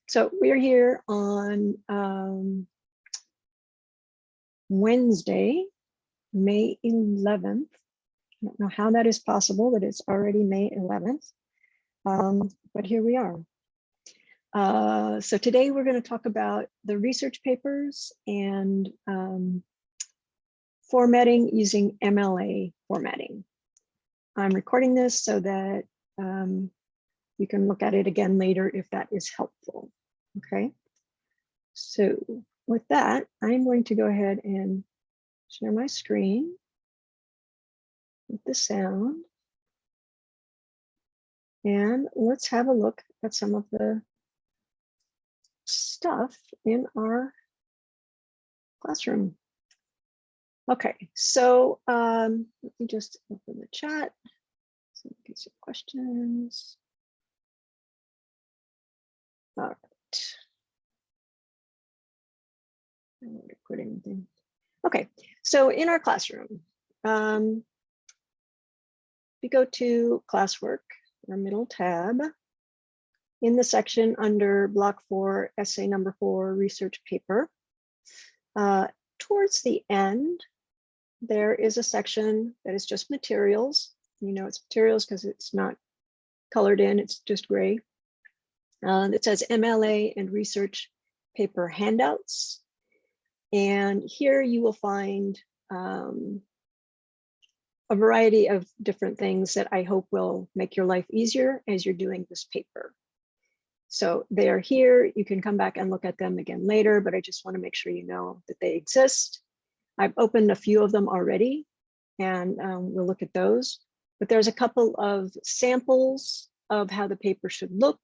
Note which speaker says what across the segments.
Speaker 1: So we're here on Wednesday, May 11th. I don't know how that is possible, that it's already May 11th, but here we are. So today we're going to talk about the research papers and formatting using MLA formatting. I'm recording this so that you can look at it again later if that is helpful. Okay, so with that, I'm going to go ahead and share my screen with the sound. And let's have a look at some of the stuff in our classroom. Okay, so let me just open the chat so we can see questions. All right. I don't want to put anything. Okay, so in our classroom, we go to classwork, our middle tab. In the section under block 4, essay number 4, research paper, towards the end, there is a section that is just materials. You know it's materials because it's not colored in, it's just gray. It says MLA and research paper handouts. And here you will find a variety of different things that I hope will make your life easier as you're doing this paper. So they are here. You can come back and look at them again later, but I just want to make sure you know that they exist. I've opened a few of them already, and we'll look at those. But there's a couple of samples of how the paper should look.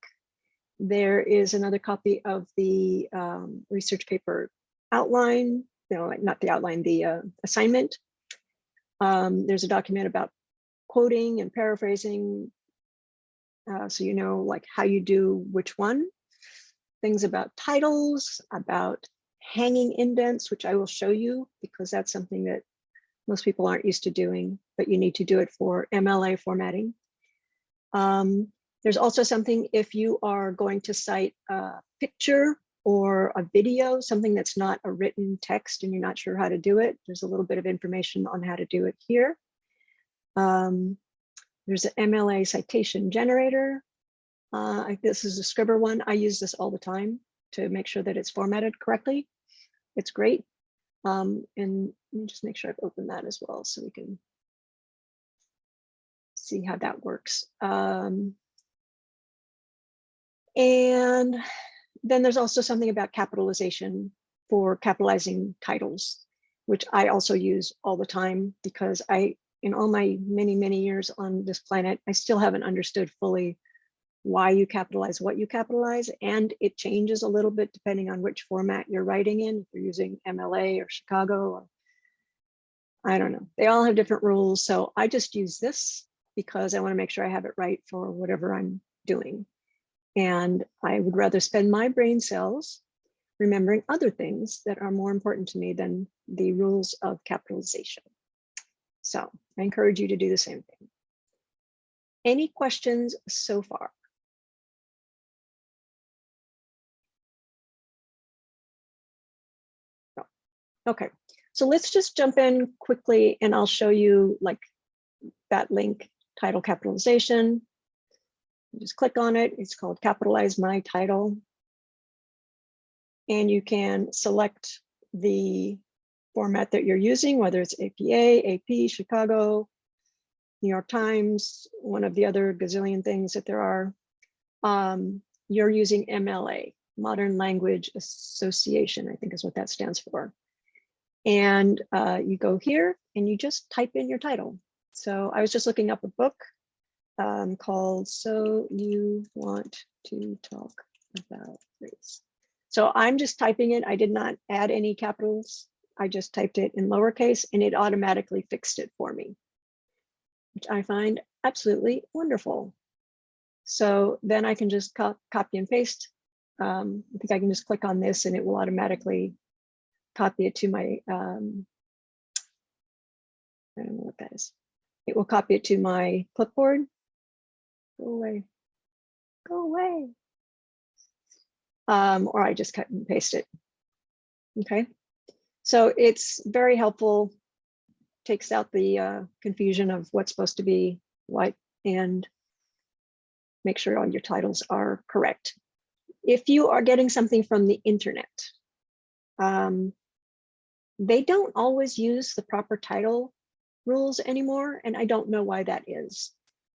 Speaker 1: There is another copy of the research paper outline, not the outline, the assignment. There's a document about quoting and paraphrasing, so you know like how you do which one. Things about titles, about hanging indents, which I will show you because that's something that most people aren't used to doing, but you need to do it for MLA formatting. There's also something if you are going to cite a picture or a video, something that's not a written text and you're not sure how to do it, there's a little bit of information on how to do it here. There's an MLA citation generator. This is a Scribber one. I use this all the time to make sure that it's formatted correctly. It's great. And let me just make sure I've opened that as well so we can see how that works. And then there's also something about capitalization for capitalizing titles, which I also use all the time because in all my many years on this planet, I still haven't understood fully why you capitalize what you capitalize. And it changes a little bit depending on which format you're writing in. If you're using MLA or Chicago, or I don't know. They all have different rules. So I just use this because I want to make sure I have it right for whatever I'm doing. And I would rather spend my brain cells remembering other things that are more important to me than the rules of capitalization. So I encourage you to do the same thing. Any questions so far? No. Okay, so let's just jump in quickly and I'll show you like that link, title capitalization. Just click on it. It's called Capitalize My Title. And you can select the format that you're using, whether it's APA, AP, Chicago, New York Times, one of the other gazillion things that there are. You're using MLA, Modern Language Association, I think is what that stands for. And you go here and you just type in your title. So I was just looking up a book called So You Want to Talk About Race. So I'm just typing it. I did not add any capitals. I just typed it in lowercase and it automatically fixed it for me, which I find absolutely wonderful. So then I can just copy and paste. I think I can just click on this and it will automatically copy it to my, I don't know what that is. It will copy it to my clipboard. Go away, go away. or I just cut and paste it. Okay, so it's very helpful, takes out the confusion of what's supposed to be what, and make sure all your titles are correct. If you are getting something from the internet, they don't always use the proper title rules anymore, and I don't know why that is.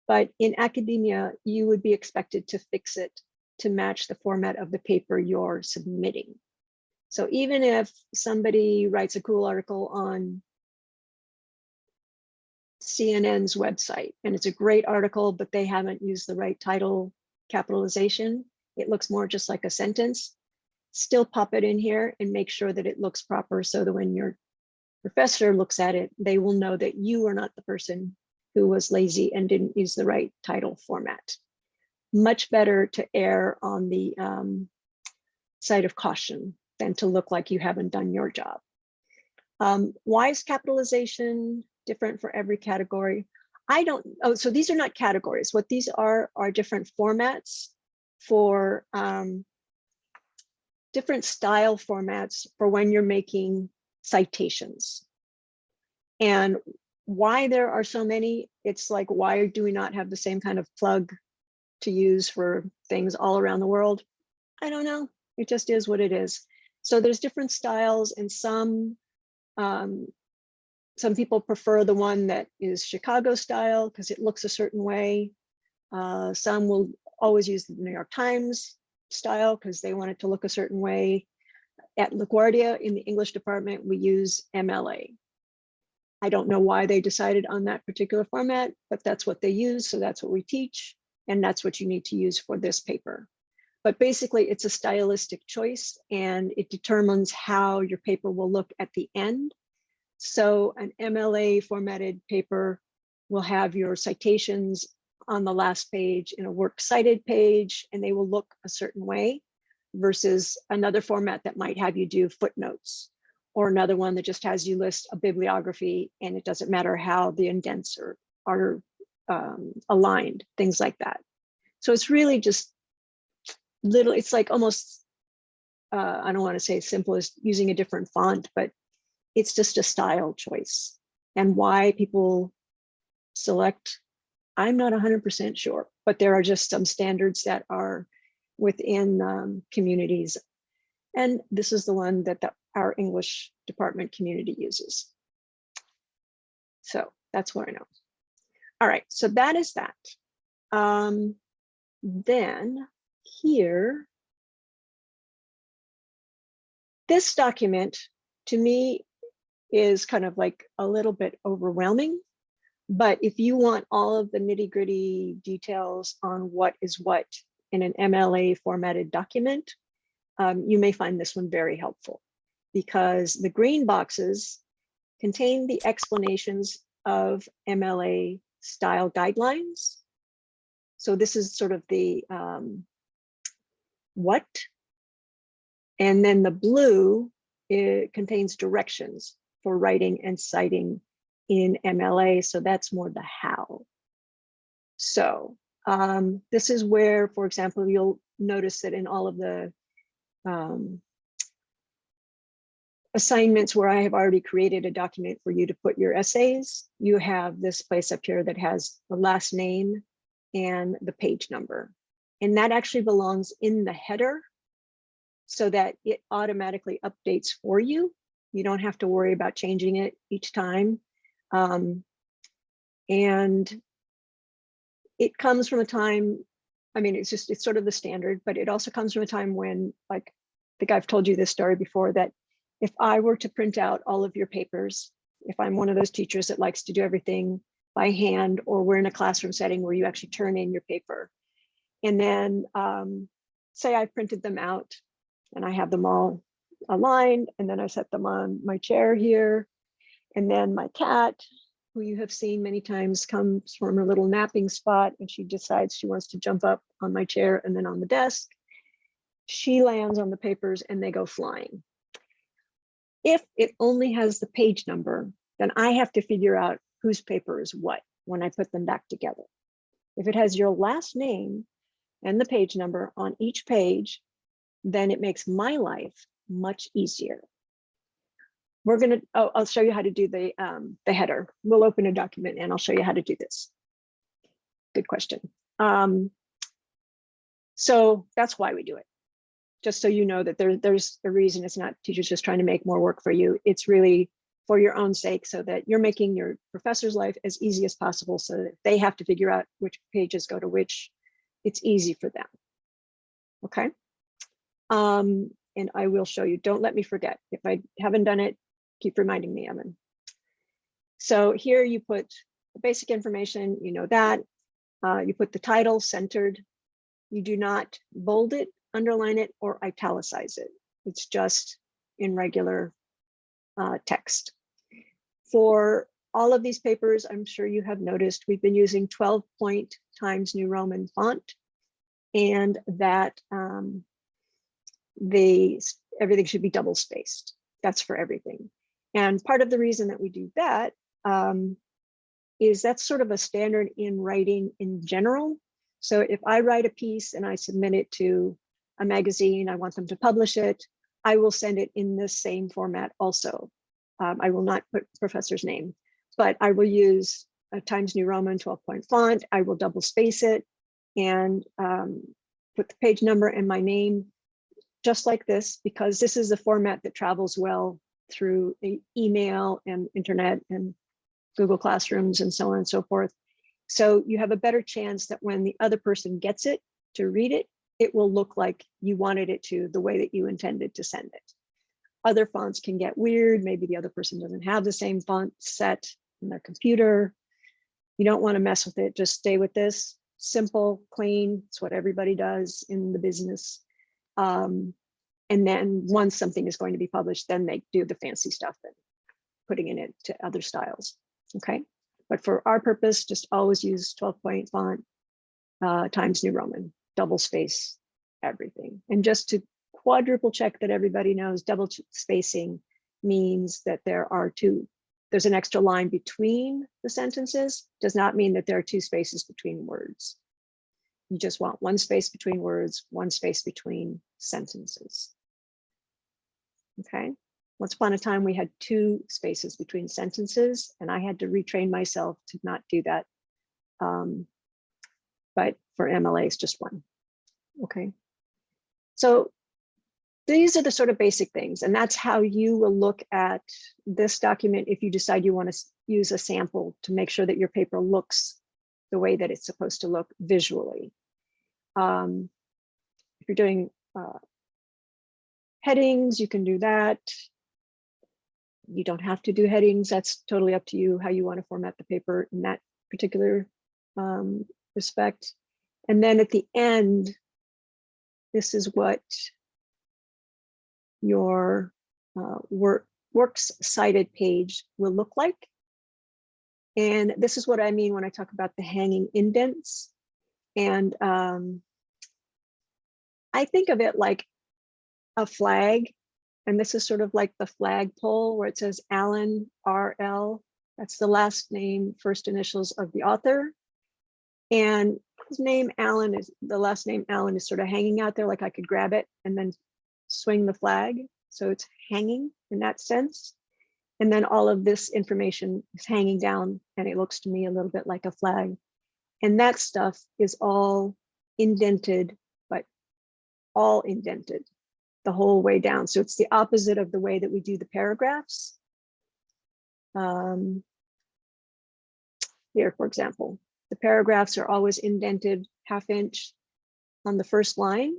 Speaker 1: But in academia, you would be expected to fix it to match the format of the paper you're submitting. So even if somebody writes a cool article on CNN's website, and it's a great article, but they haven't used the right title capitalization, it looks more just like a sentence, still pop it in here and make sure that it looks proper so that when your professor looks at it, they will know that you are not the person who was lazy and didn't use the right title format. Much better to err on the side of caution than to look like you haven't done your job. Why is capitalization different for every category? Oh, so these are not categories. What these are different formats for different style formats for when you're making citations. And why there are so many, it's like, why do we not have the same kind of plug to use for things all around the world? I don't know, it just is what it is. So there's different styles, and some people prefer the one that is Chicago style because it looks a certain way. Some will always use the New York Times style because they want it to look a certain way. At LaGuardia in the English department, we use MLA. I don't know why they decided on that particular format, but that's what they use. So that's what we teach. And that's what you need to use for this paper. But basically it's a stylistic choice, and it determines how your paper will look at the end. So an MLA formatted paper will have your citations on the last page in a works cited page, and they will look a certain way, versus another format that might have you do footnotes, or another one that just has you list a bibliography and it doesn't matter how the indents are aligned, things like that. So it's really just little, it's like almost, I don't want to say simple as using a different font, but it's just a style choice. And why people select, I'm not 100% sure, but there are just some standards that are within communities. And this is the one that our English department community uses. So that's what I know. All right, so that is that. Then here, this document to me is kind of like a little bit overwhelming, but if you want all of the nitty-gritty details on what is what in an MLA formatted document, you may find this one very helpful, because the green boxes contain the explanations of MLA style guidelines. So this is sort of the what, and then the blue, it contains directions for writing and citing in MLA. So that's more the how. So this is where, for example, you'll notice that in all of the assignments where I have already created a document for you to put your essays, you have this place up here that has the last name and the page number. And that actually belongs in the header so that it automatically updates for you. You don't have to worry about changing it each time. And it comes from a time, I mean, it's sort of the standard, but it also comes from a time when, like, I think I've told you this story before, that if I were to print out all of your papers, if I'm one of those teachers that likes to do everything by hand, or we're in a classroom setting where you actually turn in your paper, and then say I printed them out and I have them all aligned, and then I set them on my chair here, and then my cat, who you have seen many times, comes from her little napping spot and she decides she wants to jump up on my chair and then on the desk. She lands on the papers and they go flying. If it only has the page number, then I have to figure out whose paper is what when I put them back together. If it has your last name and the page number on each page, then it makes my life much easier. We're gonna, oh, I'll show you how to do the header. We'll open a document and I'll show you how to do this. Good question. So that's why we do it. Just so you know that there's a reason. It's not teachers just trying to make more work for you. It's really for your own sake, so that you're making your professor's life as easy as possible, so that they have to figure out which pages go to which. It's easy for them. Okay. And I will show you. Don't let me forget. If I haven't done it, keep reminding me, Evan. So here you put the basic information, you know that. You put the title centered. You do not bold it, underline it, or italicize it. It's just in regular text. For all of these papers, I'm sure you have noticed, we've been using 12-point Times New Roman font, and that everything should be double spaced. That's for everything. And part of the reason that we do that is that's sort of a standard in writing in general. So if I write a piece and I submit it to a magazine, I want them to publish it, I will send it in this same format also. I will not put professor's name, but I will use a Times New Roman 12-point font. I will double space it and put the page number and my name just like this, because this is a format that travels well through email and internet and Google Classrooms and so on and so forth. So you have a better chance that when the other person gets it to read it, it will look like you wanted it to, the way that you intended to send it. Other fonts can get weird. Maybe the other person doesn't have the same font set in their computer. You don't want to mess with it. Just stay with this. Simple, clean. It's what everybody does in the business. And then once something is going to be published, then they do the fancy stuff and putting in it to other styles. Okay. But for our purpose, just always use 12-point font, Times New Roman, double space everything. And just to quadruple check that everybody knows, double spacing means that there's an extra line between the sentences. Does not mean that there are two spaces between words. You just want one space between words, one space between sentences. Okay. Once upon a time, we had two spaces between sentences, and I had to retrain myself to not do that. But for MLA, it's just one. Okay. So these are the sort of basic things, and that's how you will look at this document if you decide you want to use a sample to make sure that your paper looks the way that it's supposed to look visually. If you're doing headings, you can do that. You don't have to do headings. That's totally up to you how you want to format the paper in that particular respect. And then at the end, this is what your works cited page will look like. And this is what I mean when I talk about the hanging indents. And I think of it like a flag. And this is sort of like the flagpole where it says Allen, RL. That's the last name, first initials of the author. And his name, Allen, the last name Allen is sort of hanging out there, like I could grab it and then swing the flag. So it's hanging in that sense. And then all of this information is hanging down, and it looks to me a little bit like a flag. And that stuff is all indented, but all indented the whole way down. So it's the opposite of the way that we do the paragraphs. Here, for example, the paragraphs are always indented ½ inch on the first line.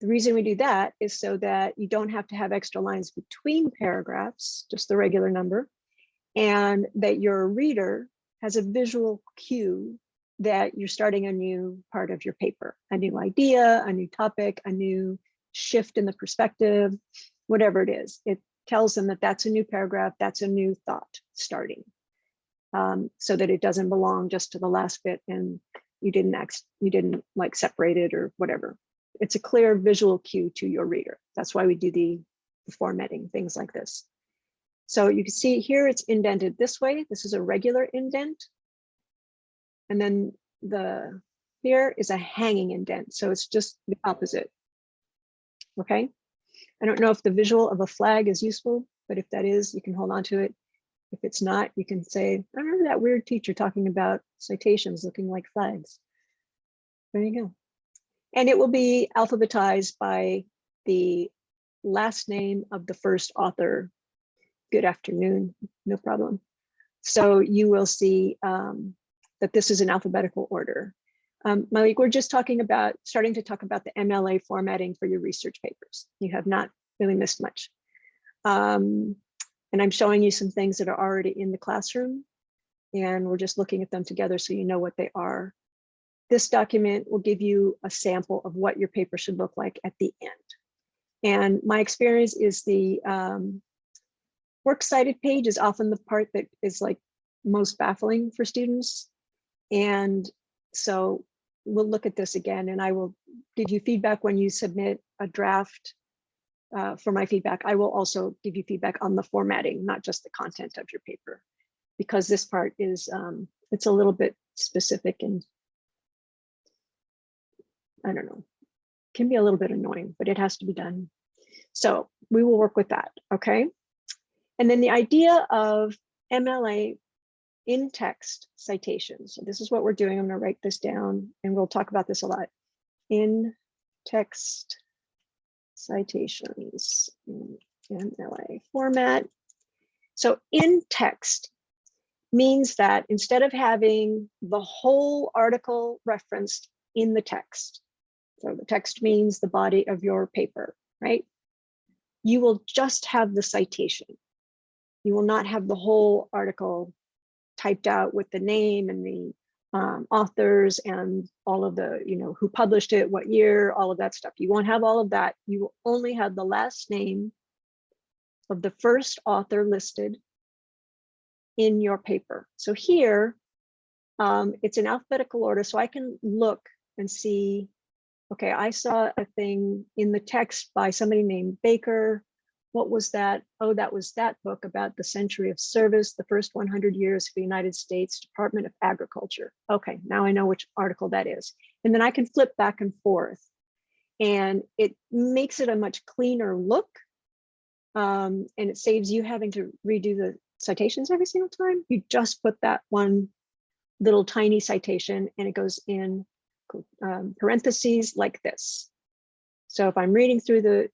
Speaker 1: The reason we do that is so that you don't have to have extra lines between paragraphs, just the regular number, and that your reader has a visual cue that you're starting a new part of your paper, a new idea, a new topic, a new shift in the perspective, whatever it is. It tells them that that's a new paragraph, that's a new thought starting, so that it doesn't belong just to the last bit and you didn't like separate it or whatever. It's a clear visual cue to your reader. That's why we do the formatting, things like this. So you can see here it's indented this way. This is a regular indent. And then here is a hanging indent. So it's just the opposite. okay? I don't know if the visual of a flag is useful, but if that is, you can hold on to it. If it's not, you can say, I remember that weird teacher talking about citations looking like flags. There you go. And it will be alphabetized by the last name of the first author. Good afternoon, no problem. So you will see that this is in alphabetical order. Malik, we're just starting to talk about the MLA formatting for your research papers. You have not really missed much. And I'm showing you some things that are already in the classroom, and we're just looking at them together so you know what they are. This document will give you a sample of what your paper should look like at the end. And my experience is the works cited page is often the part that is like most baffling for students. And so we'll look at this again, and I will give you feedback when you submit a draft for my feedback. I will also give you feedback on the formatting, not just the content of your paper, because this part is, it's a little bit specific and I don't know, can be a little bit annoying, but it has to be done. So we will work with that, okay? And then the idea of MLA in text citations. So this is what we're doing. I'm gonna write this down and we'll talk about this a lot. In text citations in MLA format. So in text means that instead of having the whole article referenced in the text, so the text means the body of your paper, right? You will just have the citation. You will not have the whole article typed out with the name and the authors and all of the, who published it, what year, all of that stuff. You won't have all of that. You will only have the last name of the first author listed in your paper. So here, it's in alphabetical order, so I can look and see, okay, I saw a thing in the text by somebody named Baker. What was that? Oh, that was that book about the century of service, the first 100 years of the United States Department of Agriculture. Okay, now I know which article that is. And then I can flip back and forth. And it makes it a much cleaner look. And it saves you having to redo the citations every single time. You just put that one little tiny citation and it goes in parentheses like this. So if I'm reading through the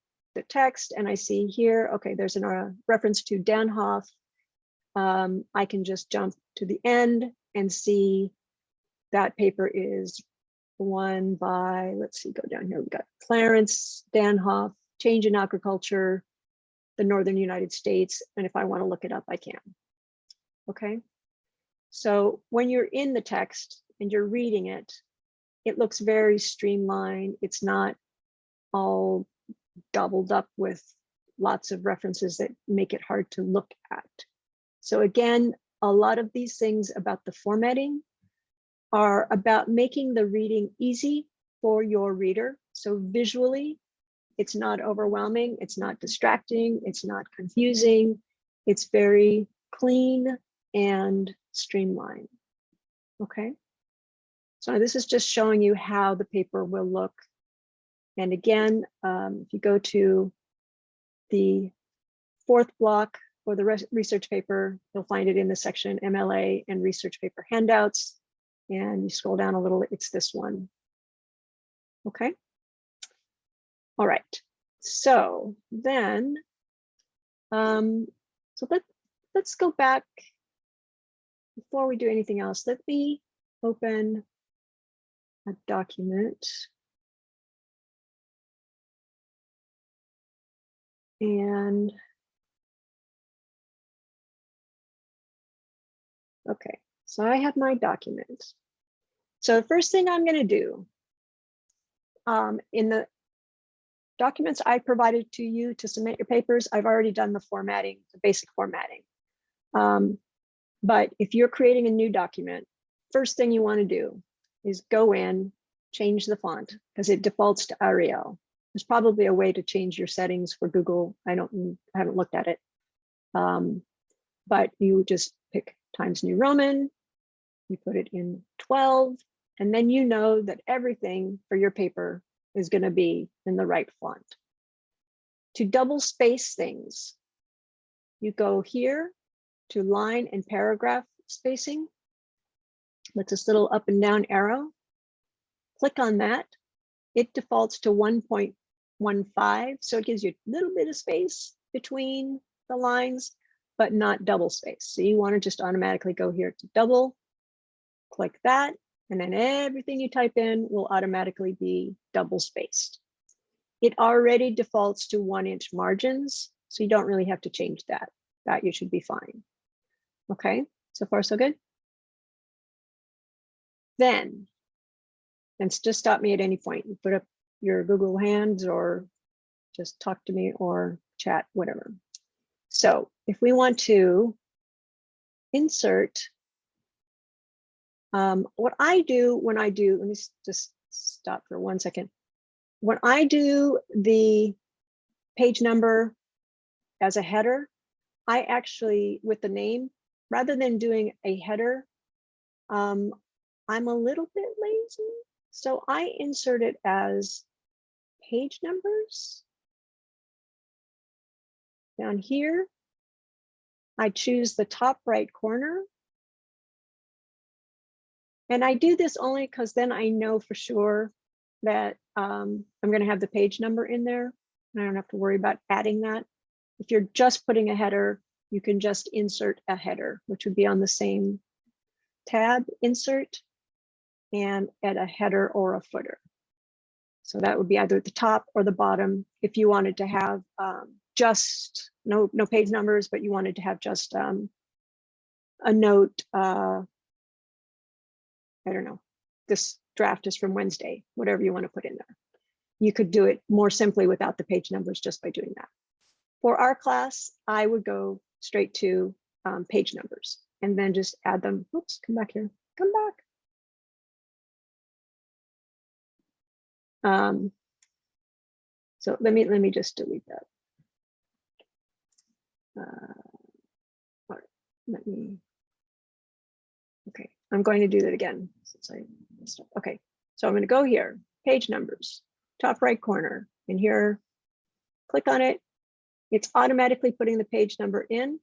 Speaker 1: text and I see here, okay, there's a reference to Danhoff, I can just jump to the end and see that paper is one by, let's see, go down here, we got Clarence Danhoff, Change in Agriculture, the Northern United States, and if I want to look it up, I can. Okay, so when you're in the text and you're reading it, it looks very streamlined. It's not all gobbled up with lots of references that make it hard to look at. So again, a lot of these things about the formatting are about making the reading easy for your reader. So visually, it's not overwhelming, it's not distracting, it's not confusing, it's very clean and streamlined. Okay, so this is just showing you how the paper will look. And again, if you go to the fourth block for the research paper, you'll find it in the section MLA and research paper handouts. And you scroll down a little, it's this one. Okay. All right. So then, let's go back before we do anything else. Let me open a document. And okay, so I have my document. So the first thing I'm going to do in the documents I provided to you to submit your papers, I've already done the formatting, the basic formatting. But if you're creating a new document, first thing you want to do is go in, change the font because it defaults to Arial. There's probably a way to change your settings for Google. I haven't looked at it. But you just pick Times New Roman, you put it in 12, and then you know that everything for your paper is going to be in the right font. To double space things, you go here to line and paragraph spacing with this little up and down arrow. Click on that. It defaults to 1.15, so it gives you a little bit of space between the lines, but not double space. So you want to just automatically go here to double, click that, and then everything you type in will automatically be double spaced. It already defaults to 1-inch margins, so you don't really have to change that. That you should be fine. Okay, so far so good. Then, and just stop me at any point. You put up your Google hands or just talk to me or chat, whatever. So if we want to insert, what I do when I do, let me just stop for 1 second. When I do the page number as a header, I actually, with the name, rather than doing a header, I'm a little bit lazy. So I insert it as page numbers. Down here, I choose the top right corner. And I do this only because then I know for sure that I'm going to have the page number in there. And I don't have to worry about adding that. If you're just putting a header, you can just insert a header, which would be on the same tab, insert, and add a header or a footer. So that would be either at the top or the bottom. If you wanted to have just no page numbers, but you wanted to have just a note, I don't know, this draft is from Wednesday, whatever you want to put in there. You could do it more simply without the page numbers just by doing that. For our class, I would go straight to page numbers and then just add them. Oops, come back here, come back. So let me just delete that. All right, let me, okay, I'm going to do that again since I messed up. Okay, so I'm going to go here, page numbers, top right corner, and here, click on it. It's automatically putting the page number in.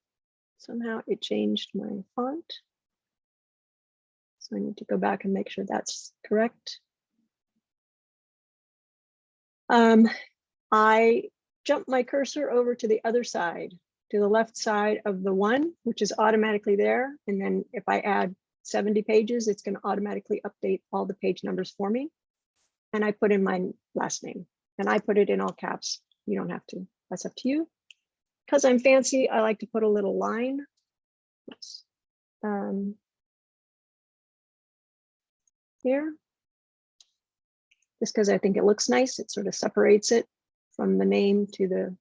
Speaker 1: Somehow it changed my font. So I need to go back and make sure that's correct. I jump my cursor over to the other side, to the left side of the one, which is automatically there. And then if I add 70 pages, it's going to automatically update all the page numbers for me. And I put in my last name, and I put it in all caps. You don't have to, that's up to you. Because I'm fancy, I like to put a little line. Oops. Here. Just because I think it looks nice, it sort of separates it from the name to the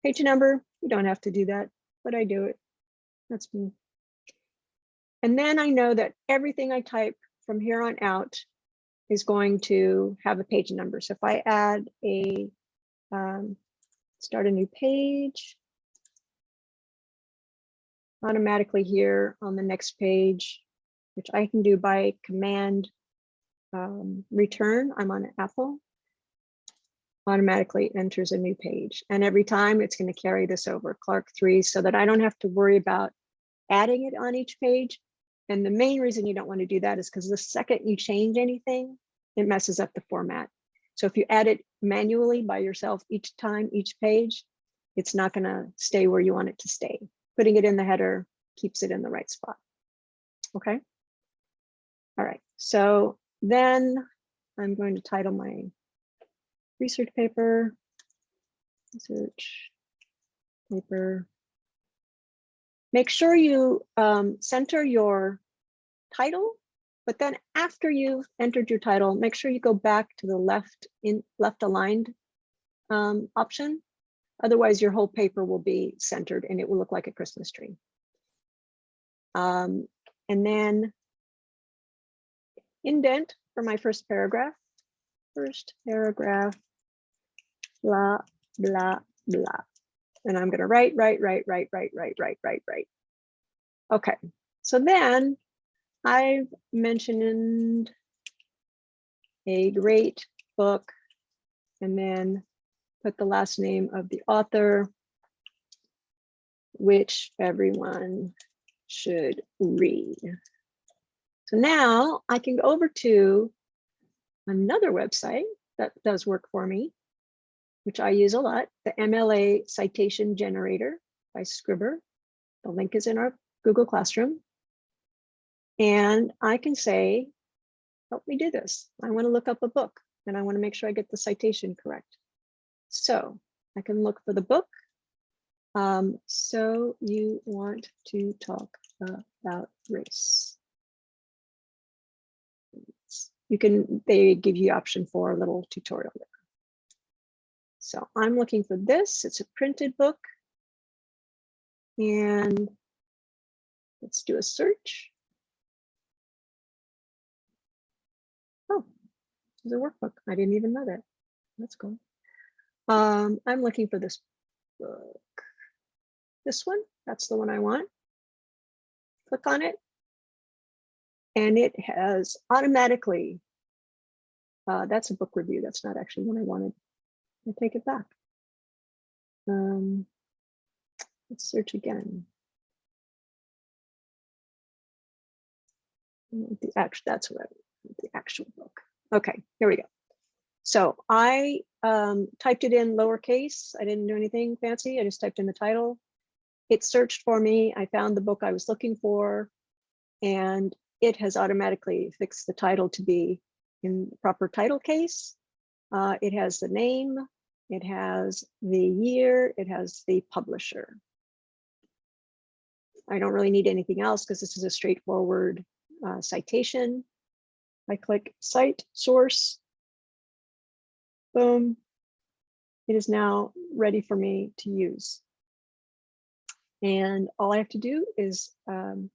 Speaker 1: page number. You don't have to do that, but I do it. That's me. And then I know that everything I type from here on out is going to have a page number. So if I add a, start a new page, automatically here on the next page, which I can do by command return, I'm on Apple, automatically enters a new page. And every time it's going to carry this over Clark 3 so that I don't have to worry about adding it on each page. And the main reason you don't want to do that is because the second you change anything, it messes up the format. So if you add it manually by yourself each time, each page, it's not going to stay where you want it to stay. Putting it in the header keeps it in the right spot. Okay. All right. So then I'm going to title my research paper, Make sure you center your title, but then after you've entered your title, make sure you go back to the left aligned option. Otherwise, your whole paper will be centered and it will look like a Christmas tree. And then indent for my first paragraph. Blah, blah, blah. And I'm going to write. Okay, so then I've mentioned a great book and then put the last name of the author, which everyone should read. So now I can go over to another website that does work for me, which I use a lot, the MLA citation generator by Scribr. The link is in our Google Classroom. And I can say, help me do this. I want to look up a book and I want to make sure I get the citation correct. So I can look for the book. So you want to talk about race. They give you option for a little tutorial there. So I'm looking for this. It's a printed book. And let's do a search. Oh, it's a workbook. I didn't even know that. That's cool. I'm looking for this book. This one, that's the one I want. Click on it. And it has automatically, that's a book review. That's not actually what I wanted. I take it back. Let's search again. That's what the actual book. Okay, here we go. So I typed it in lowercase. I didn't do anything fancy. I just typed in the title. It searched for me. I found the book I was looking for, and it has automatically fixed the title to be in the proper title case. It has the name, it has the year, it has the publisher. I don't really need anything else because this is a straightforward citation. I click Cite Source. Boom. It is now ready for me to use. And all I have to do is, did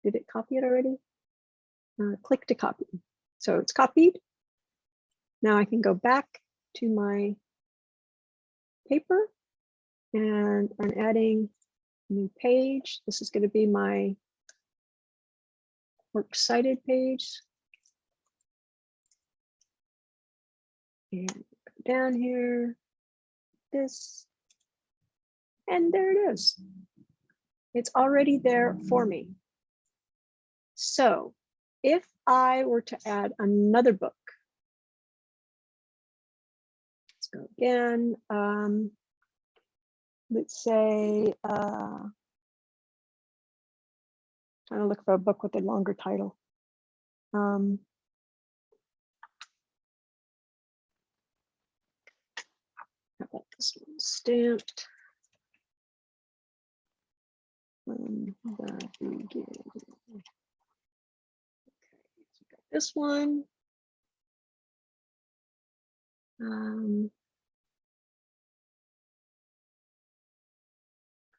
Speaker 1: it copy it already? Click to copy. So it's copied. Now I can go back to my paper and I'm adding a new page. This is going to be my works cited page. And go down here, this, and there it is. It's already there for me. So if I were to add another book, let's go again. Let's say, trying to look for a book with a longer title. How about this one, stamped from the beginning. Okay, so got this one.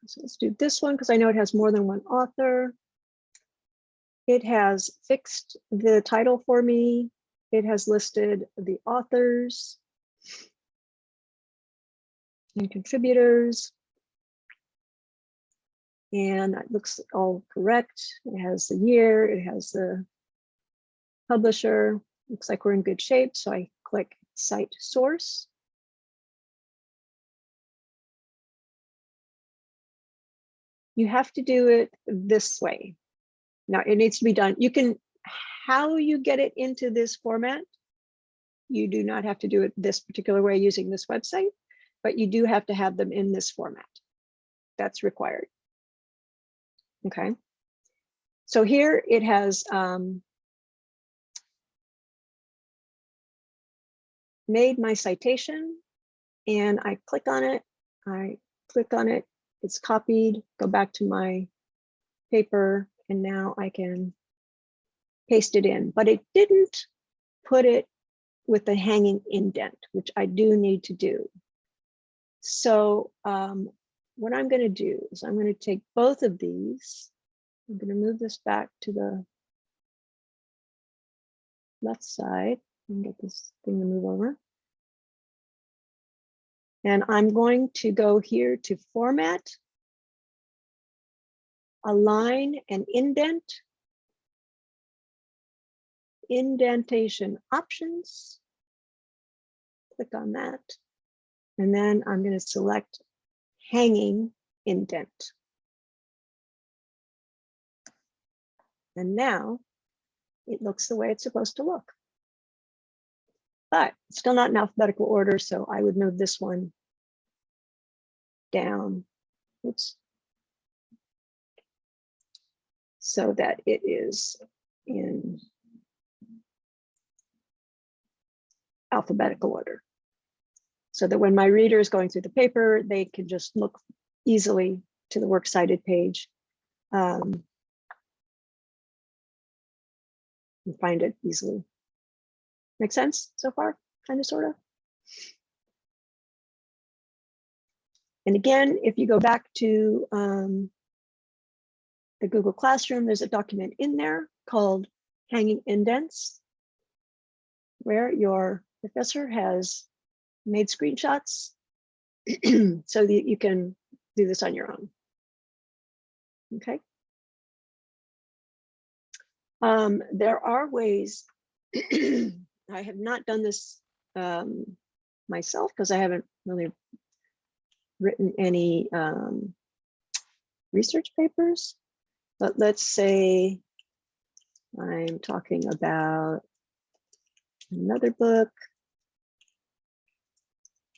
Speaker 1: So let's do this one because I know it has more than one author. It has fixed the title for me. It has listed the authors and contributors. And it looks all correct. It has the year, it has the publisher. Looks like we're in good shape. So I click Cite Source. You have to do it this way. Now it needs to be done. You can, how you get it into this format, you do not have to do it this particular way using this website, but you do have to have them in this format. That's required. Okay. So here it has made my citation and I click on it. It's copied, go back to my paper, and now I can paste it in, but it didn't put it with the hanging indent, which I do need to do. So what I'm going to do is I'm going to take both of these. I'm going to move this back to the left side and get this thing to move over. And I'm going to go here to Format, Align and Indent, Indentation Options, Click on that. And then I'm going to select hanging indent. And now it looks the way it's supposed to look. But it's still not in alphabetical order, so I would move this one down. Oops. So that it is in alphabetical order. So that when my reader is going through the paper, they can just look easily to the works cited page and find it easily. Make sense so far? Kind of, sort of. And again, if you go back to the Google Classroom, there's a document in there called Hanging Indents, where your professor has made screenshots so that you can do this on your own. Okay. There are ways. I have not done this myself because I haven't really written any research papers. But let's say I'm talking about another book,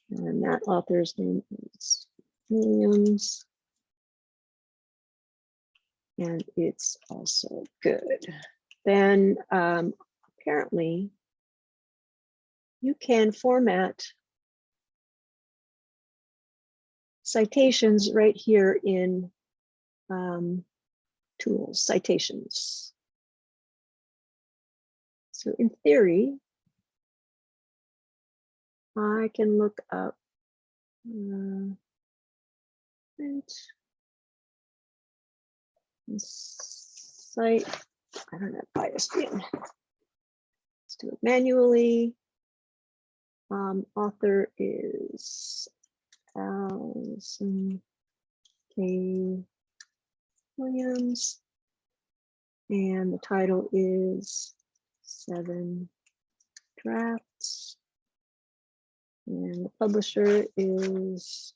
Speaker 1: and that author's name is Williams, and it's also good. Then apparently you can format citations right here in tools, citations. So in theory, I can look up site. I don't have ISBN. Let's do it manually. Author is Allison K. Williams, and the title is 7 Drafts, and the publisher is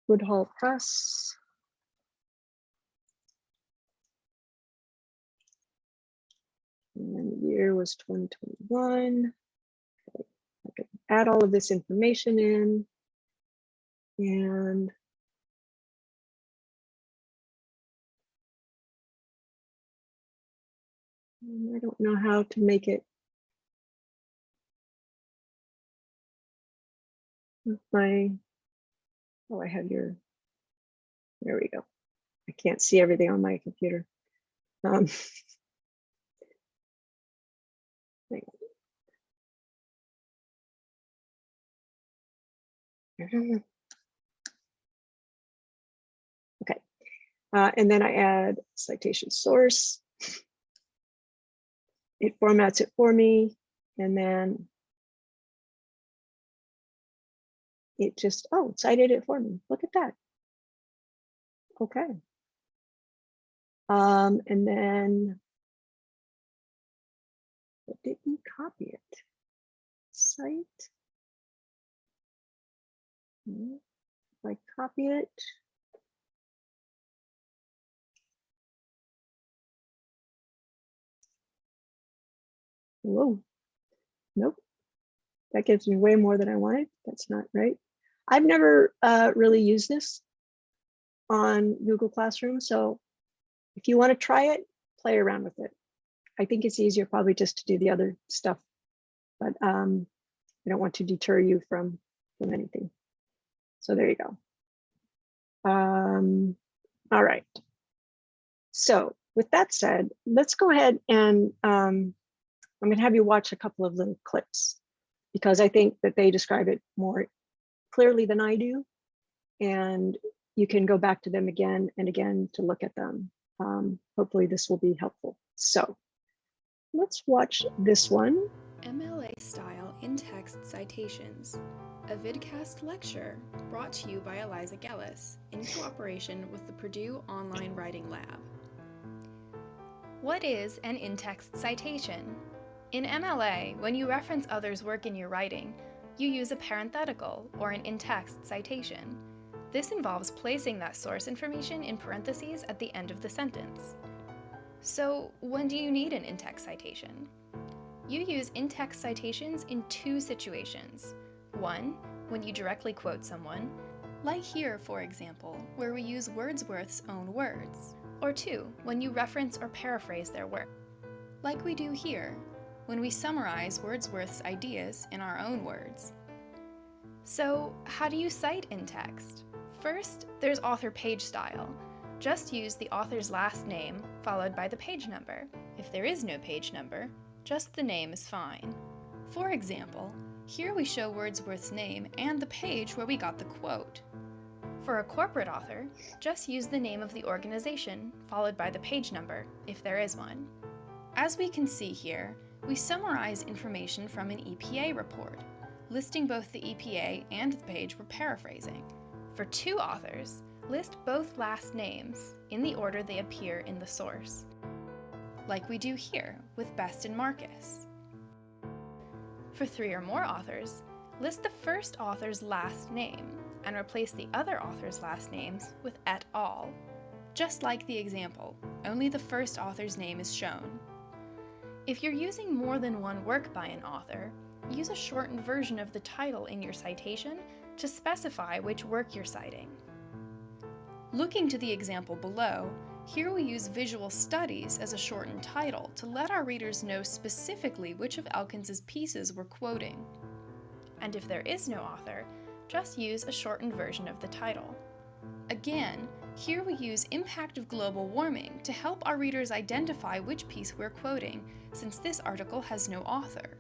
Speaker 1: Woodhall Press. And the year was 2021. Okay. I can add all of this information in, and I don't know how to make it with my, oh, I have your, there we go. I can't see everything on my computer. Okay, and then I add citation source. It formats it for me, and then it just, oh, it cited it for me. Look at that. Okay. And then, but didn't copy it. Cite. If I copy it. Whoa, nope. That gives me way more than I wanted. That's not right. I've never really used this on Google Classroom. So if you want to try it, play around with it. I think it's easier probably just to do the other stuff, but I don't want to deter you from anything. So there you go. All right. So with that said, let's go ahead and I'm going to have you watch a couple of little clips because I think that they describe it more clearly than I do. And you can go back to them again and again to look at them. Hopefully this will be helpful. So let's watch this one.
Speaker 2: MLA style in-text citations. a vidcast lecture brought to you by Eliza Gellis in cooperation with the Purdue Online Writing Lab. What is an in-text citation? In MLA, when you reference others' work in your writing, you use a parenthetical or an in-text citation. This involves placing that source information in parentheses at the end of the sentence. So, when do you need an in-text citation? You use in-text citations in two situations. One, when you directly quote someone, like here, for example, where we use Wordsworth's own words. Or two, when you reference or paraphrase their work, like we do here, when we summarize Wordsworth's ideas in our own words. So, how do you cite in text? First, there's author page style. Just use the author's last name followed by the page number. If there is no page number, just the name is fine. For example, here we show Wordsworth's name and the page where we got the quote. For a corporate author, just use the name of the organization followed by the page number, if there is one. As we can see here, we summarize information from an EPA report, listing both the EPA and the page we're paraphrasing. For two authors, list both last names in the order they appear in the source, like we do here with Best and Marcus. For three or more authors, list the first author's last name and replace the other author's last names with et al. Just like the example, only the first author's name is shown. If you're using more than one work by an author, use a shortened version of the title in your citation to specify which work you're citing. Looking to the example below, here we use Visual Studies as a shortened title to let our readers know specifically which of Elkins's pieces we're quoting. And if there is no author, just use a shortened version of the title. Again, here we use Impact of Global Warming to help our readers identify which piece we're quoting, since this article has no author.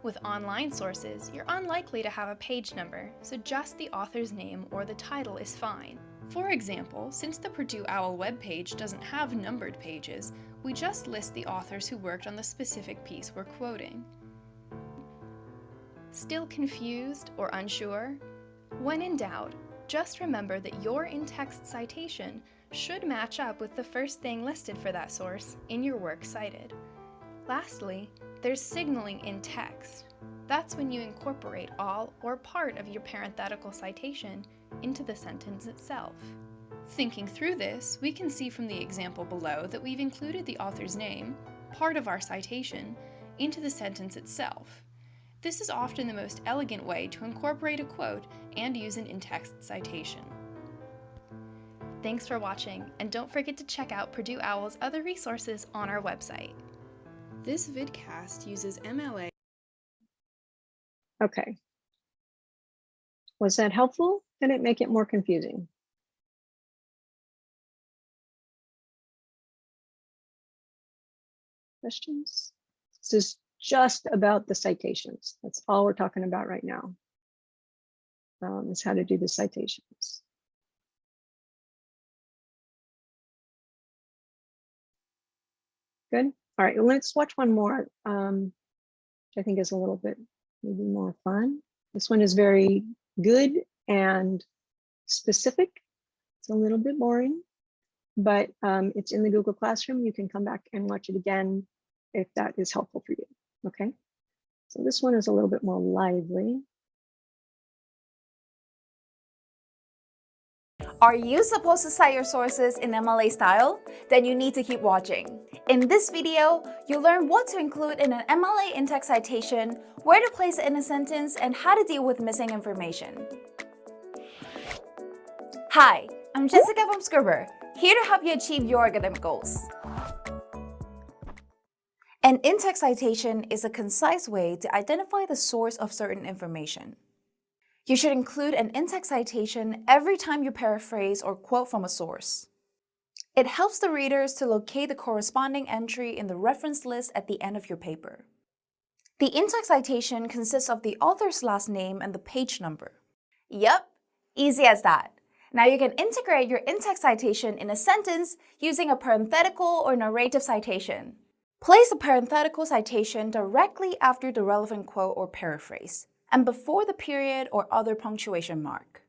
Speaker 2: With online sources, you're unlikely to have a page number, so just the author's name or the title is fine. For example, since the Purdue OWL webpage doesn't have numbered pages, we just list the authors who worked on the specific piece we're quoting. Still confused or unsure? When in doubt, just remember that your in-text citation should match up with the first thing listed for that source in your work cited. Lastly, there's signaling in text. That's when you incorporate all or part of your parenthetical citation into the sentence itself. Thinking through this, we can see from the example below that we've included the author's name, part of our citation, into the sentence itself. This is often the most elegant way to incorporate a quote and use an in-text citation. Thanks for watching, and don't forget to check out Purdue OWL's other resources on our website. This vidcast uses MLA.
Speaker 1: Okay. Was that helpful? Did it make it more confusing? Questions? This is just about the citations. That's all we're talking about right now, is how to do the citations. Good. All right, let's watch one more, which I think is a little bit maybe more fun. This one is very good and specific. It's a little bit boring, but it's in the Google Classroom. You can come back and watch it again if that is helpful for you. Okay, so this one is a little bit more lively.
Speaker 3: Are you supposed to cite your sources in MLA style? Then you need to keep watching. In this video, you'll learn what to include in an MLA in-text citation, where to place it in a sentence, and how to deal with missing information. Hi, I'm Jessica from Scriber, here to help you achieve your academic goals. An in-text citation is a concise way to identify the source of certain information. You should include an in-text citation every time you paraphrase or quote from a source. It helps the readers to locate the corresponding entry in the reference list at the end of your paper. The in-text citation consists of the author's last name and the page number. Yep, easy as that. Now you can integrate your in-text citation in a sentence using a parenthetical or narrative citation. Place a parenthetical citation directly after the relevant quote or paraphrase, and before the period or other punctuation mark.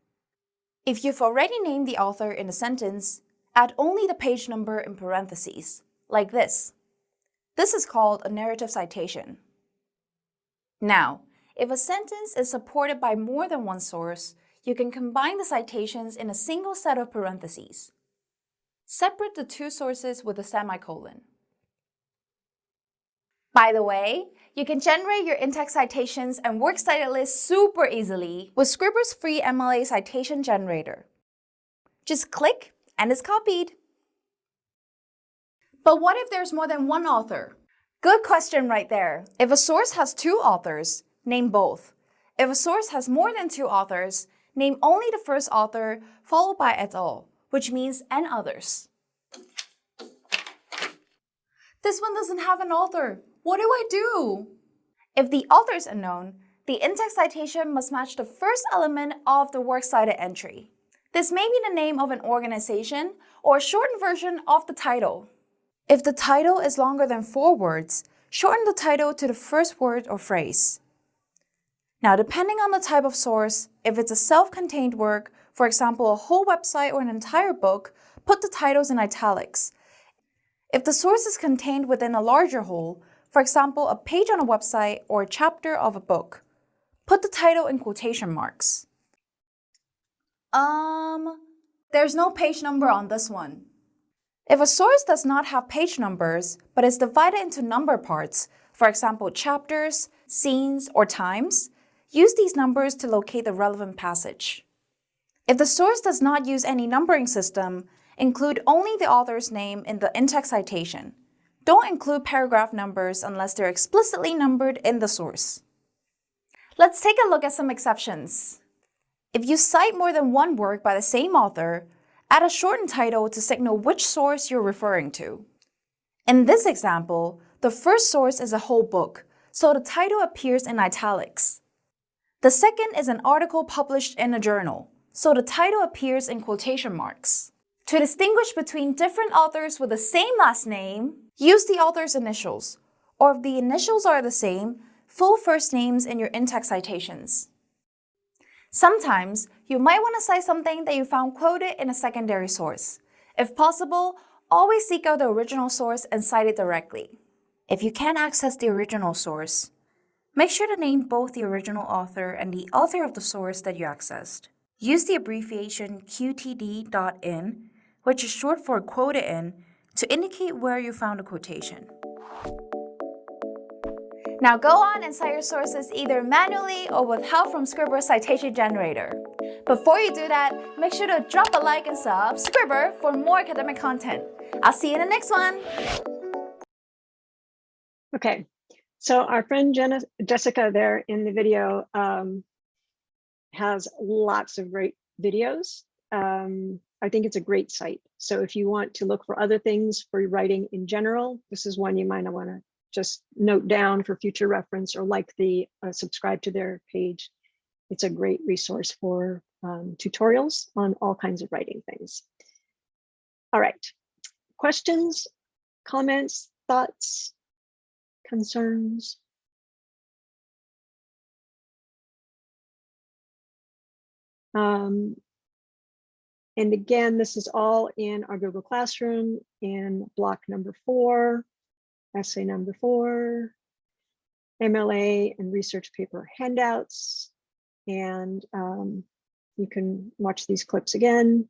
Speaker 3: If you've already named the author in a sentence, add only the page number in parentheses, like this. This is called a narrative citation. Now, if a sentence is supported by more than one source, you can combine the citations in a single set of parentheses. Separate the two sources with a semicolon. By the way, you can generate your in-text citations and works cited lists super easily with Scribber's free MLA citation generator. Just click and it's copied. But what if there's more than one author? Good question right there. If a source has two authors, name both. If a source has more than two authors, name only the first author followed by et al., which means and others. This one doesn't have an author. What do I do? If the author is unknown, the in-text citation must match the first element of the works cited entry. This may be the name of an organization or a shortened version of the title. If the title is longer than 4 words, shorten the title to the first word or phrase. Now, depending on the type of source, if it's a self-contained work, for example, a whole website or an entire book, put the titles in italics. If the source is contained within a larger whole, for example, a page on a website or a chapter of a book, put the title in quotation marks. There's no page number on this one. If a source does not have page numbers, but is divided into number parts, for example, chapters, scenes, or times, use these numbers to locate the relevant passage. If the source does not use any numbering system, include only the author's name in the in-text citation. Don't include paragraph numbers unless they're explicitly numbered in the source. Let's take a look at some exceptions. If you cite more than one work by the same author, add a shortened title to signal which source you're referring to. In this example, the first source is a whole book, so the title appears in italics. The second is an article published in a journal, so the title appears in quotation marks. To distinguish between different authors with the same last name, use the author's initials, or if the initials are the same, full first names in your in-text citations. Sometimes, you might want to cite something that you found quoted in a secondary source. If possible, always seek out the original source and cite it directly. If you can't access the original source, make sure to name both the original author and the author of the source that you accessed. Use the abbreviation qtd.in, which is short for quoted in, to indicate where you found a quotation. Now go on and cite your sources either manually or with help from Scribber's citation generator. Before you do that, make sure to drop a like and sub Scribber for more academic content. I'll see you in the next one.
Speaker 1: Okay, so our friend Jessica there in the video has lots of great videos. I think it's a great site. So if you want to look for other things for writing in general, this is one you might want to just note down for future reference, or like the subscribe to their page. It's a great resource for tutorials on all kinds of writing things. All right, questions, comments, thoughts, concerns? And again, this is all in our Google Classroom in block number 4, essay number 4, MLA and research paper handouts. And you can watch these clips again.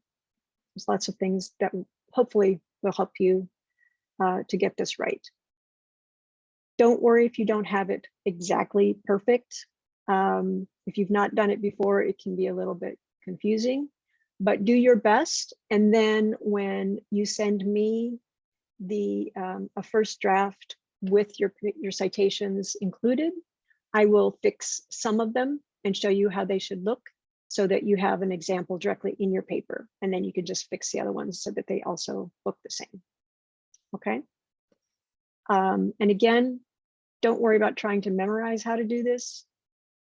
Speaker 1: There's lots of things that hopefully will help you to get this right. Don't worry if you don't have it exactly perfect. If you've not done it before, it can be a little bit confusing, but do your best. And then when you send me the a first draft with your citations included, I will fix some of them and show you how they should look so that you have an example directly in your paper. And then you can just fix the other ones so that they also look the same. Okay. And again, don't worry about trying to memorize how to do this.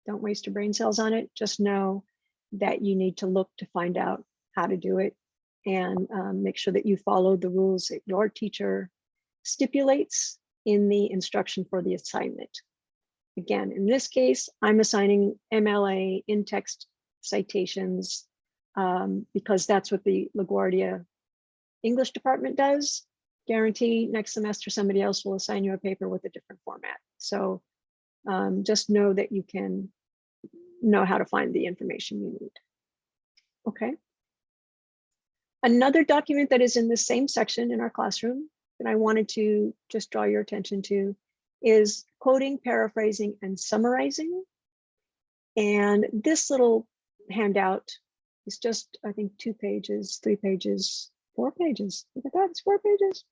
Speaker 1: Don't waste your brain cells on it. Just know that you need to look to find out how to do it, and make sure that you follow the rules that your teacher stipulates in the instruction for the assignment. Again, in this case, I'm assigning MLA in-text citations because that's what the LaGuardia English department does. Guarantee next semester somebody else will assign you a paper with a different format. So just know that you can know how to find the information you need. Okay. Another document that is in the same section in our classroom that I wanted to just draw your attention to is quoting, paraphrasing, and summarizing. And this little handout is just, I think, 2 pages, 3 pages, 4 pages. Look at that, it's 4 pages.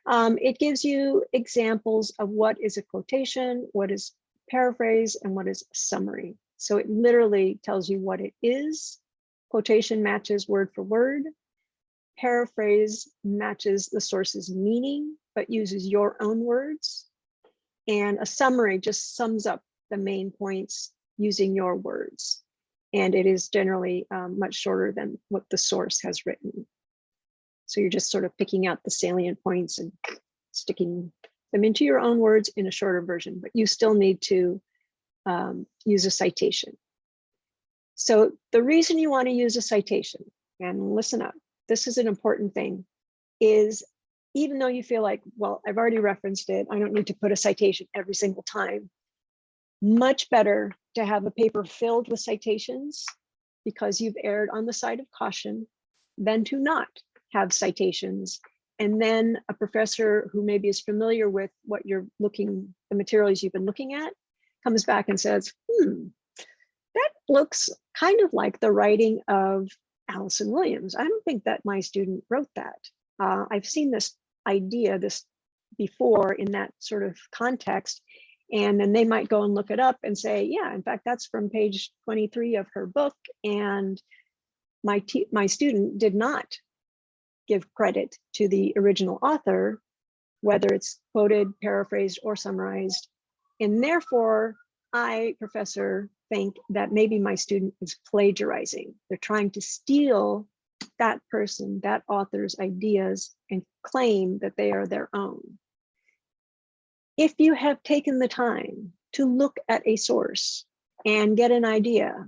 Speaker 1: It gives you examples of what is a quotation, what is paraphrase, and what is a summary. So it literally tells you what it is. Quotation matches word for word. Paraphrase matches the source's meaning, but uses your own words. And a summary just sums up the main points using your words. And it is generally much shorter than what the source has written. So you're just sort of picking out the salient points and sticking them into your own words in a shorter version, but you still need to use a citation. So the reason you want to use a citation, and listen up, this is an important thing, is even though you feel like, well, I've already referenced it, I don't need to put a citation every single time. Much better to have a paper filled with citations because you've erred on the side of caution than to not have citations. And then a professor who maybe is familiar with what you're looking, the materials you've been looking at, comes back and says, that looks kind of like the writing of Allison Williams. I don't think that my student wrote that. I've seen this idea before in that sort of context. And then they might go and look it up and say, yeah, in fact, that's from page 23 of her book. And my student did not give credit to the original author, whether it's quoted, paraphrased, or summarized. And therefore, I, professor, think that maybe my student is plagiarizing. They're trying to steal that person, that author's ideas, and claim that they are their own. If you have taken the time to look at a source and get an idea,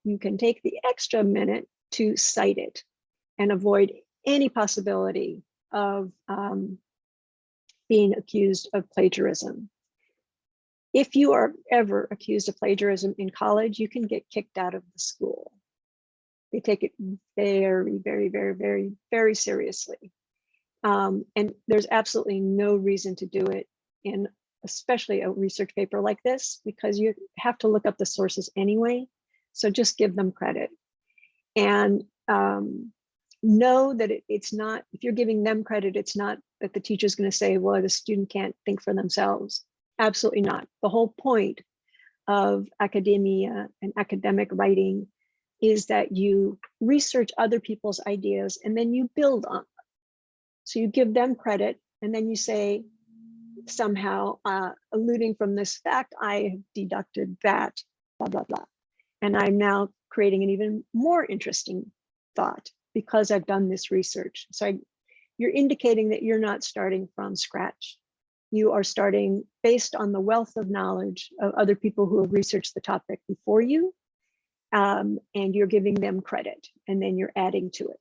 Speaker 1: you can take the extra minute to cite it and avoid any possibility of being accused of plagiarism. If you are ever accused of plagiarism in college, you can get kicked out of the school. They take it very, very, very, very, very seriously. And there's absolutely no reason to do it in especially a research paper like this, because you have to look up the sources anyway. So just give them credit. And know that it's not, if you're giving them credit, it's not that the teacher's going to say, well, the student can't think for themselves. Absolutely not. The whole point of academia and academic writing is that you research other people's ideas and then you build on them. So you give them credit and then you say, somehow alluding from this fact, I have deducted that, blah, blah, blah. And I'm now creating an even more interesting thought because I've done this research. So you're indicating that you're not starting from scratch. You are starting based on the wealth of knowledge of other people who have researched the topic before you, and you're giving them credit, and then you're adding to it.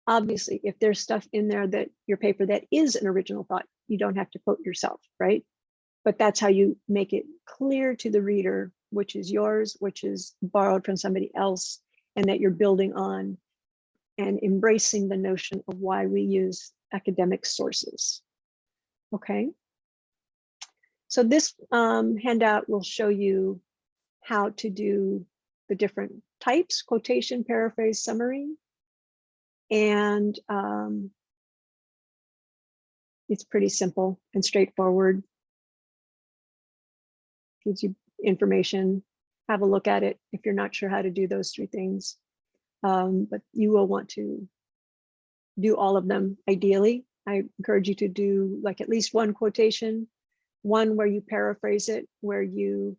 Speaker 1: Obviously, if there's stuff in there that your paper that is an original thought, you don't have to quote yourself, right? But that's how you make it clear to the reader which is yours, which is borrowed from somebody else, and that you're building on and embracing the notion of why we use academic sources. Okay. So this handout will show you how to do the different types: quotation, paraphrase, summary. And it's pretty simple and straightforward. Gives you information. Have a look at it if you're not sure how to do those 3 things. But you will want to do all of them ideally. I encourage you to do like at least one quotation, one where you paraphrase it, where you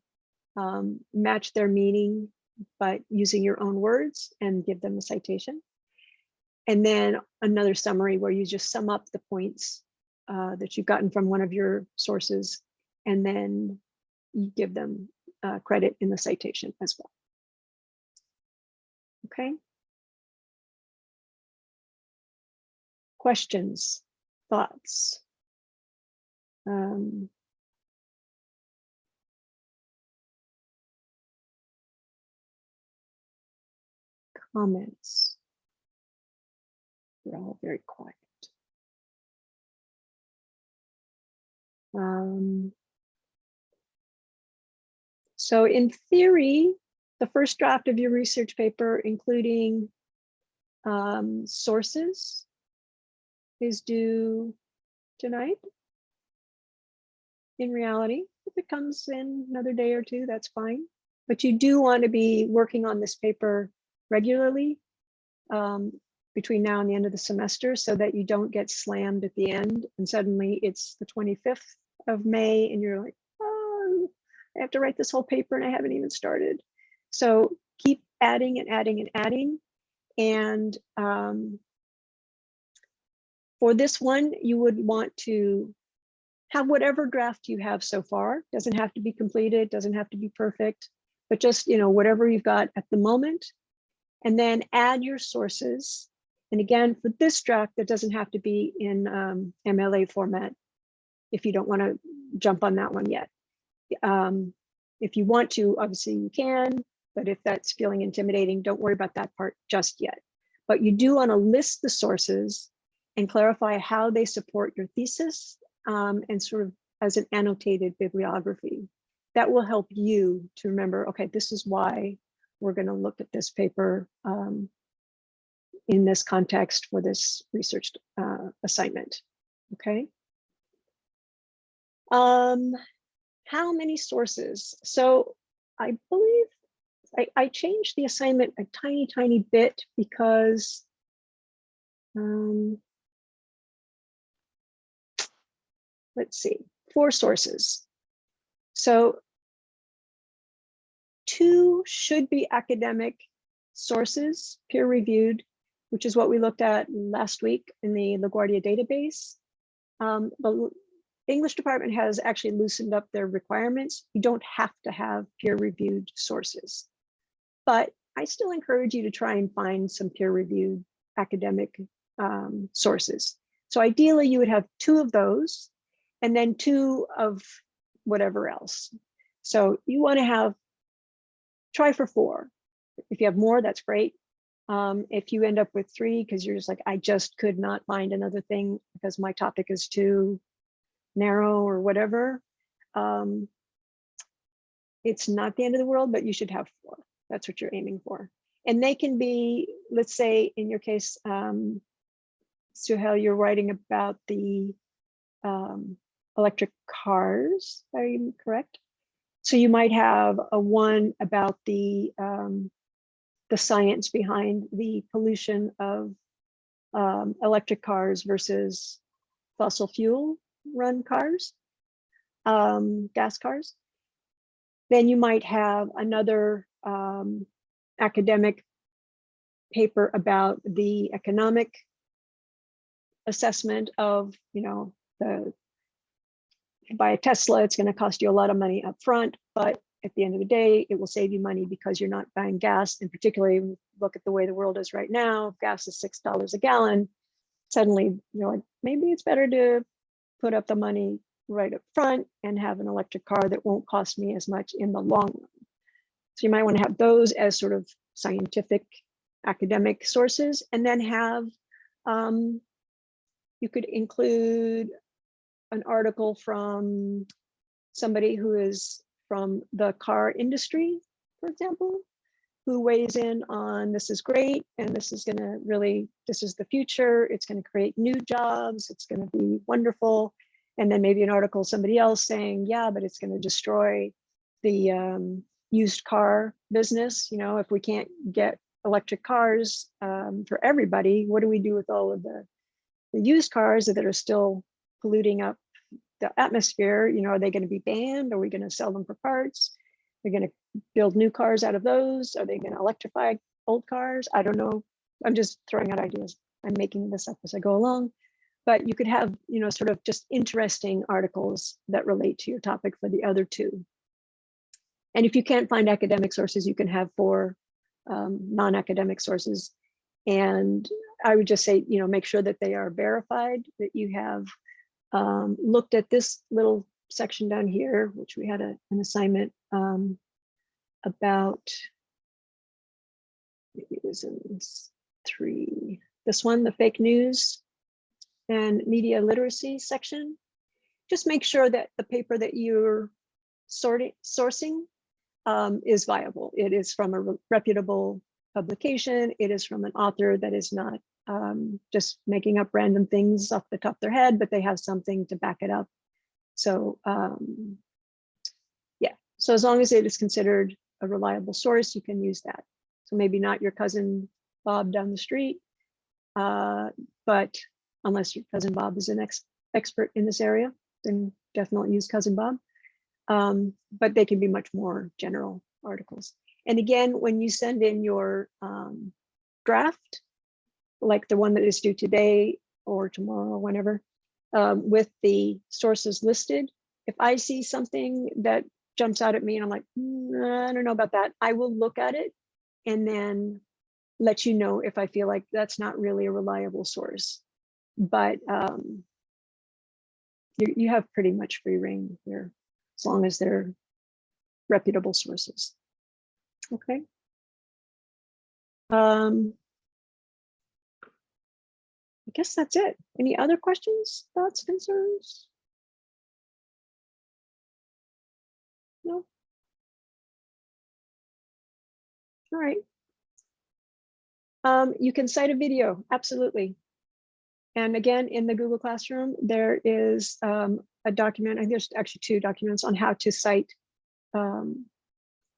Speaker 1: match their meaning, but using your own words and give them a citation. And then another summary where you just sum up the points that you've gotten from one of your sources and then you give them credit in the citation as well. Okay. Questions, thoughts? Comments? They're all very quiet. So in theory, the first draft of your research paper, including sources, is due tonight. In reality, if it comes in another day or two, that's fine. But you do want to be working on this paper regularly between now and the end of the semester, so that you don't get slammed at the end and suddenly it's the 25th of May and you're like, oh, I have to write this whole paper and I haven't even started. So keep adding and adding and adding. And for this one, you would want to have whatever draft you have so far. Doesn't have to be completed, doesn't have to be perfect, but just, you know, whatever you've got at the moment. And then add your sources. And again, for this draft, that doesn't have to be in MLA format if you don't want to jump on that one yet. If you want to, obviously you can, but if that's feeling intimidating, don't worry about that part just yet. But you do want to list the sources and clarify how they support your thesis, and sort of as an annotated bibliography. That will help you to remember, okay, this is why we're going to look at this paper in this context for this research assignment. Okay. How many sources? So I believe I changed the assignment a tiny bit because let's see, 4 sources. So 2 should be academic sources, peer-reviewed, which is what we looked at last week in the LaGuardia database. The English department has actually loosened up their requirements. You don't have to have peer-reviewed sources, but I still encourage you to try and find some peer-reviewed academic sources. So ideally you would have 2 of those and then 2 of whatever else. So you want to have, try for 4. If you have more, that's great. If you end up with 3 because you're just like, I just could not find another thing because my topic is too narrow or whatever, it's not the end of the world, but you should have 4. That's what you're aiming for. And they can be, let's say in your case, Suhail, you're writing about the electric cars, are you correct? So you might have a one about the science behind the pollution of electric cars versus fossil fuel run cars, gas cars. Then you might have another academic paper about the economic assessment of, you know, if you buy a Tesla, it's going to cost you a lot of money up front, but at the end of the day, it will save you money because you're not buying gas. And particularly look at the way the world is right now, if gas is $6 a gallon, suddenly you're like, maybe it's better to put up the money right up front and have an electric car that won't cost me as much in the long run. So you might want to have those as sort of scientific academic sources, and then have, you could include an article from somebody who is from the car industry, for example, who weighs in on this is great and this is going to really, this is the future, it's going to create new jobs, it's going to be wonderful. And then maybe an article, somebody else saying, yeah, but it's going to destroy the used car business. You know, if we can't get electric cars for everybody, what do we do with all of the used cars that are still polluting up the atmosphere? You know, are they going to be banned? Are we going to sell them for parts? Are we going to build new cars out of those? Are they going to electrify old cars? I don't know. I'm just throwing out ideas. I'm making this up as I go along. But you could have, you know, sort of just interesting articles that relate to your topic for the other 2. And if you can't find academic sources, you can have 4 non-academic sources. And I would just say, make sure that they are verified, that you have looked at this little section down here, which we had an assignment about, maybe it was in 3, this one, the fake news and media literacy section. Just make sure that the paper that you're sourcing is viable. It is from a reputable publication. It is from an author that is not just making up random things off the top of their head, but they have something to back it up. So yeah, so as long as it is considered a reliable source, you can use that. So maybe not your cousin Bob down the street, but unless your cousin Bob is an expert in this area, then definitely use cousin Bob. But they can be much more general articles. And again, when you send in your draft, like the one that is due today or tomorrow or whenever, with the sources listed, if I see something that jumps out at me and I'm like, I don't know about that, I will look at it and then let you know if I feel like that's not really a reliable source. But you have pretty much free reign here, as long as they're reputable sources. Okay. I guess that's it. Any other questions, thoughts, concerns? No. All right. You can cite a video, absolutely. And again, in the Google Classroom, there is a document, I think there's actually 2 documents on how to cite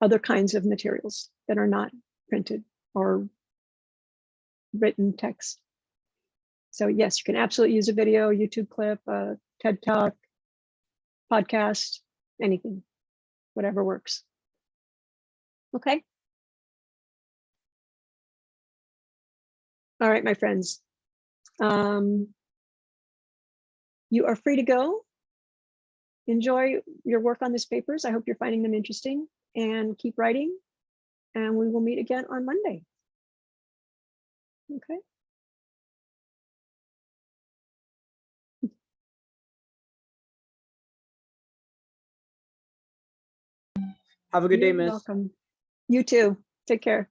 Speaker 1: other kinds of materials that are not printed or written text. So yes, you can absolutely use a video, YouTube clip, a TED Talk, podcast, anything, whatever works. Okay. All right, my friends. You are free to go. Enjoy your work on these papers. I hope you're finding them interesting, and keep writing. And we will meet again on Monday. Okay.
Speaker 4: Have a good day,
Speaker 1: You're
Speaker 4: Miss.
Speaker 1: welcome. You too. Take care.